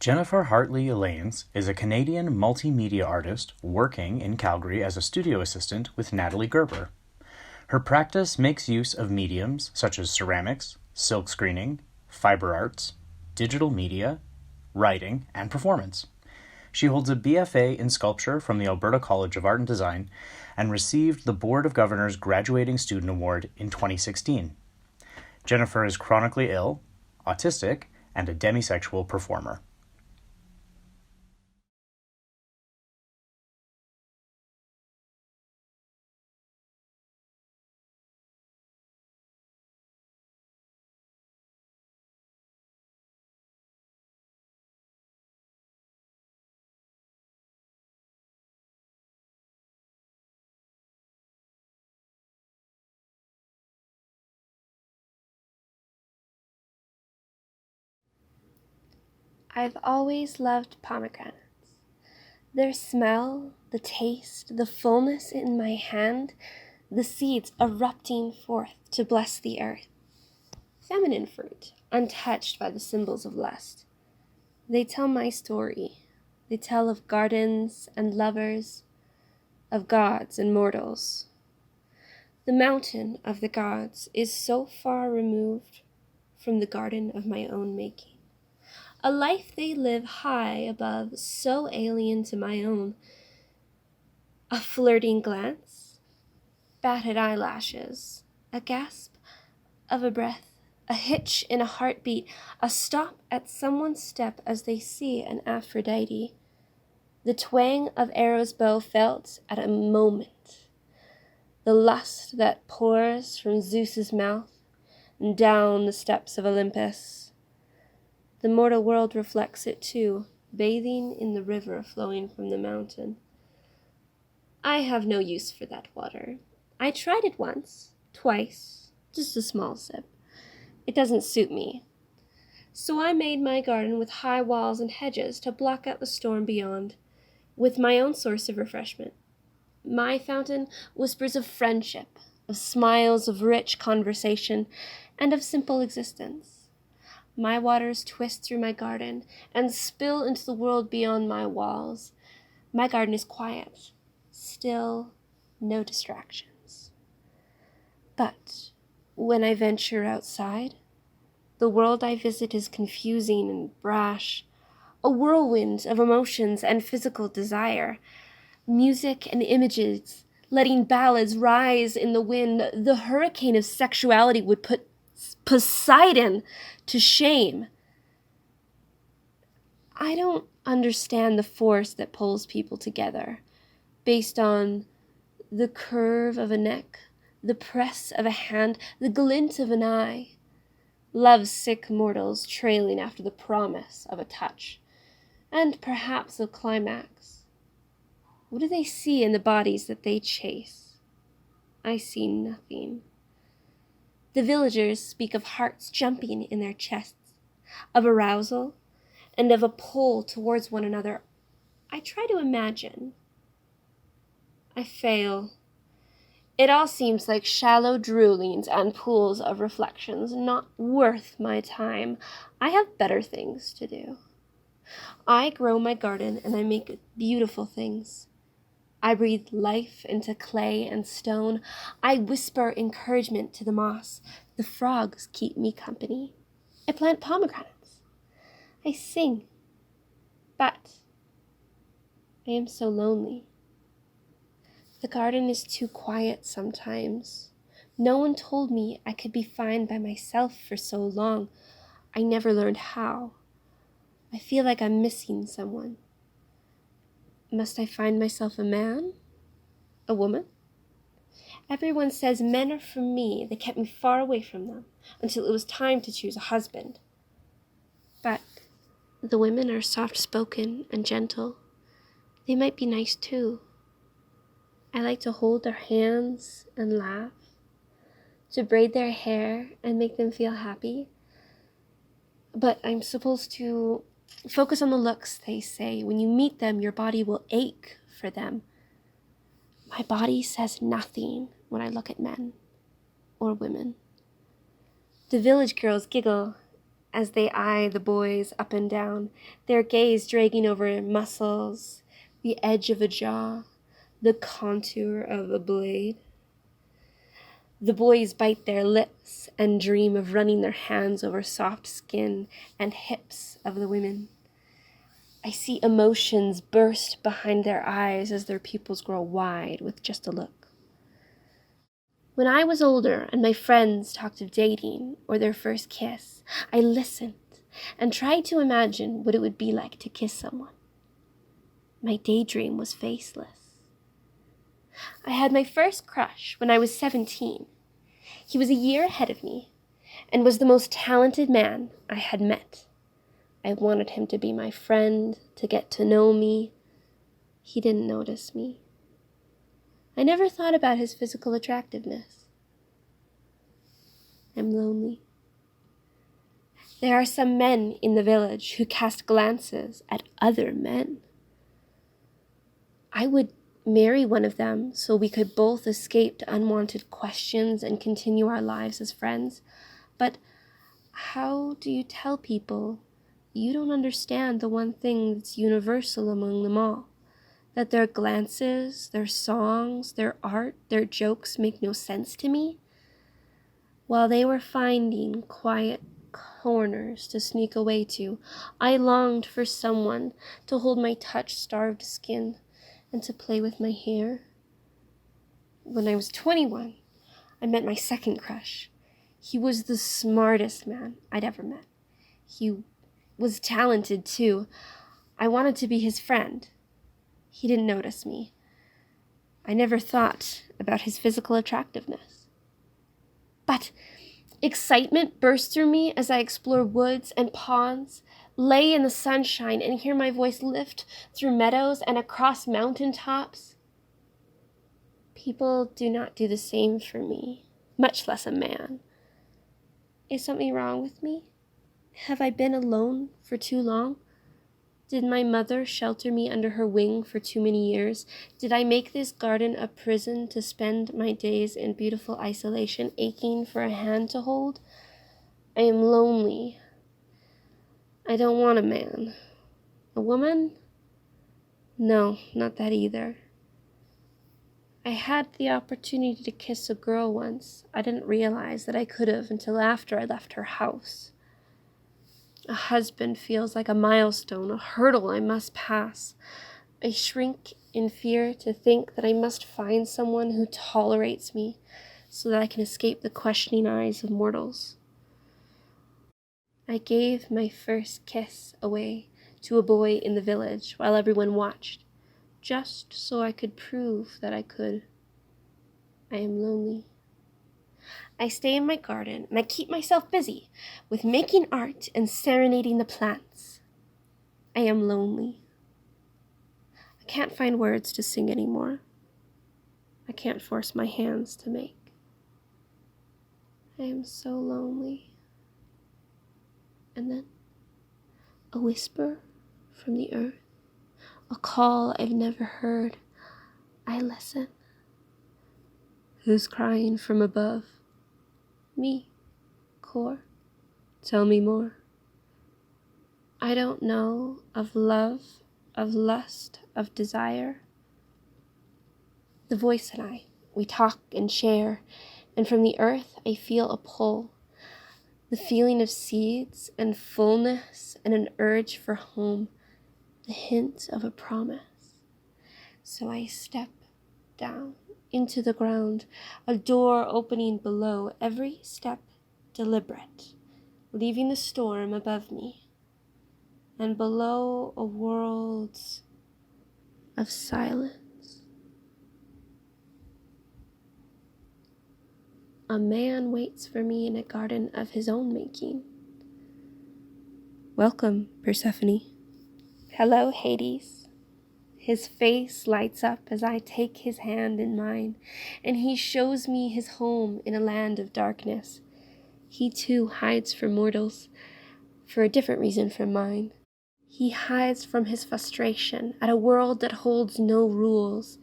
Jennifer Hartley Elaines is a Canadian multimedia artist working in Calgary as a studio assistant with Natalie Gerber. Her practice makes use of mediums such as ceramics, silk screening, fiber arts, digital media, writing, and performance. She holds a BFA in sculpture from the Alberta College of Art and Design and received the Board of Governors Graduating Student Award in 2016. Jennifer is chronically ill, autistic, and a demisexual performer. I've always loved pomegranates. Their smell, the taste, the fullness in my hand, the seeds erupting forth to bless the earth. Feminine fruit, untouched by the symbols of lust. They tell my story. They tell of gardens and lovers, of gods and mortals. The mountain of the gods is so far removed from the garden of my own making. A life they live high above, so alien to my own. A flirting glance, batted eyelashes, a gasp of a breath, a hitch in a heartbeat, a stop at someone's step as they see an Aphrodite. The twang of arrow's bow felt at a moment. The lust that pours from Zeus's mouth and down the steps of Olympus. The mortal world reflects it too, bathing in the river flowing from the mountain. I have no use for that water. I tried it once, twice, just a small sip. It doesn't suit me. So I made my garden with high walls and hedges to block out the storm beyond, with my own source of refreshment. My fountain whispers of friendship, of smiles, of rich conversation, and of simple existence. My waters twist through my garden and spill into the world beyond my walls. My garden is quiet, still, no distractions. But when I venture outside, the world I visit is confusing and brash, a whirlwind of emotions and physical desire, music and images, letting ballads rise in the wind. The hurricane of sexuality would put Poseidon to shame. I don't understand the force that pulls people together based on the curve of a neck, the press of a hand, the glint of an eye. Love-sick mortals trailing after the promise of a touch, and perhaps a climax. What do they see in the bodies that they chase? I see nothing. The villagers speak of hearts jumping in their chests, of arousal, and of a pull towards one another. I try to imagine. I fail. It all seems like shallow droolings and pools of reflections, not worth my time. I have better things to do. I grow my garden and I make beautiful things. I breathe life into clay and stone. I whisper encouragement to the moss. The frogs keep me company. I plant pomegranates. I sing. But I am so lonely. The garden is too quiet sometimes. No one told me I could be fine by myself for so long. I never learned how. I feel like I'm missing someone. Must I find myself a man? A woman? Everyone says men are for me. They kept me far away from them until it was time to choose a husband. But the women are soft-spoken and gentle. They might be nice too. I like to hold their hands and laugh, to braid their hair and make them feel happy. But I'm supposed to focus on the looks, they say. When you meet them, your body will ache for them. My body says nothing when I look at men or women. The village girls giggle as they eye the boys up and down, their gaze dragging over muscles, the edge of a jaw, the contour of a blade. The boys bite their lips and dream of running their hands over soft skin and hips of the women. I see emotions burst behind their eyes as their pupils grow wide with just a look. When I was older and my friends talked of dating or their first kiss, I listened and tried to imagine what it would be like to kiss someone. My daydream was faceless. I had my first crush when I was 17. He was a year ahead of me and was the most talented man I had met. I wanted him to be my friend, to get to know me. He didn't notice me. I never thought about his physical attractiveness. I'm lonely. There are some men in the village who cast glances at other men. I would marry one of them so we could both escape to unwanted questions and continue our lives as friends. But how do you tell people you don't understand the one thing that's universal among them all? That their glances, their songs, their art, their jokes make no sense to me? While they were finding quiet corners to sneak away to, I longed for someone to hold my touch-starved skin and to play with my hair. When I was 21, I met my second crush. He was the smartest man I'd ever met. He was talented, too. I wanted to be his friend. He didn't notice me. I never thought about his physical attractiveness. But excitement burst through me as I explore woods and ponds, lay in the sunshine and hear my voice lift through meadows and across mountain tops. People do not do the same for me, much less a man. Is something wrong with me? Have I been alone for too long? Did my mother shelter me under her wing for too many years? Did I make this garden a prison to spend my days in beautiful isolation, aching for a hand to hold? I am lonely. I don't want a man. A woman? No, not that either. I had the opportunity to kiss a girl once. I didn't realize that I could have until after I left her house. A husband feels like a milestone, a hurdle I must pass. I shrink in fear to think that I must find someone who tolerates me so that I can escape the questioning eyes of mortals. I gave my first kiss away to a boy in the village while everyone watched, just so I could prove that I could. I am lonely. I stay in my garden and I keep myself busy with making art and serenading the plants. I am lonely. I can't find words to sing anymore. I can't force my hands to make. I am so lonely. And then a whisper from the earth, a call I've never heard. I listen. Who's crying from above? Me, Core. Tell me more. I don't know of love, of lust, of desire. The voice and I, we talk and share, and from the earth I feel a pull, the feeling of seeds and fullness and an urge for home, the hint of a promise. So I step down into the ground, a door opening below, every step deliberate, leaving the storm above me, and below a world of silence. A man waits for me in a garden of his own making. Welcome, Persephone. Hello, Hades. His face lights up as I take his hand in mine, and he shows me his home in a land of darkness. He too hides from mortals, for a different reason from mine. He hides from his frustration at a world that holds no rules.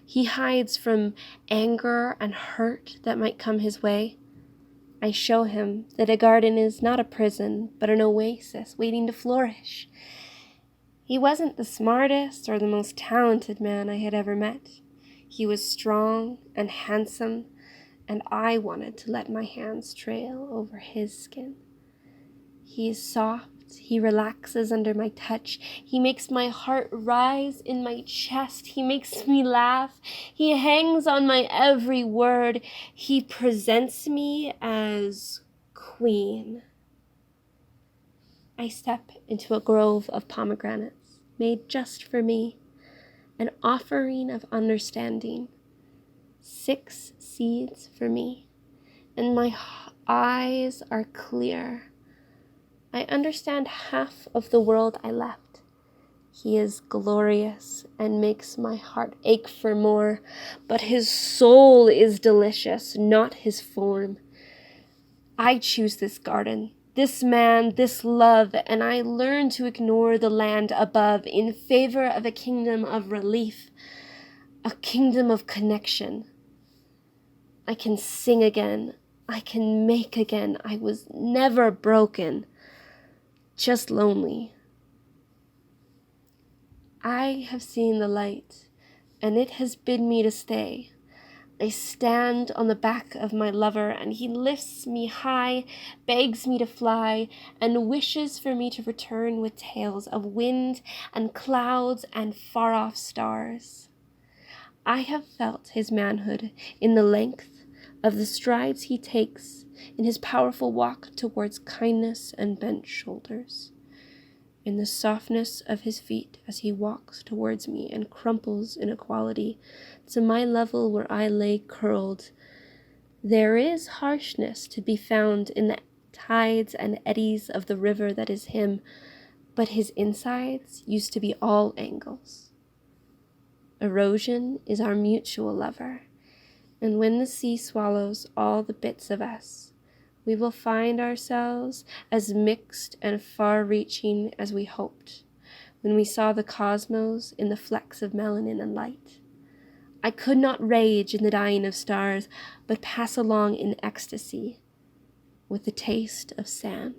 He hides from anger and hurt that might come his way. I show him that a garden is not a prison, but an oasis waiting to flourish. He wasn't the smartest or the most talented man I had ever met. He was strong and handsome, and I wanted to let my hands trail over his skin. He is soft, he relaxes under my touch, he makes my heart rise in my chest, he makes me laugh, he hangs on my every word, he presents me as queen. I step into a grove of pomegranates made just for me, an offering of understanding. 6 seeds for me, and my eyes are clear. I understand half of the world I left. He is glorious and makes my heart ache for more, but his soul is delicious, not his form. I choose this garden, this man, this love, and I learn to ignore the land above in favor of a kingdom of relief, a kingdom of connection. I can sing again. I can make again. I was never broken, just lonely. I have seen the light, and it has bid me to stay. I stand on the back of my lover, and he lifts me high, begs me to fly, and wishes for me to return with tales of wind and clouds and far-off stars. I have felt his manhood in the length of the strides he takes in his powerful walk towards kindness and bent shoulders, in the softness of his feet as he walks towards me and crumples in equality to my level where I lay curled. There is harshness to be found in the tides and eddies of the river that is him, but his insides used to be all angles. Erosion is our mutual lover, and when the sea swallows all the bits of us, we will find ourselves as mixed and far-reaching as we hoped when we saw the cosmos in the flecks of melanin and light. I could not rage in the dying of stars, but pass along in ecstasy with the taste of sand.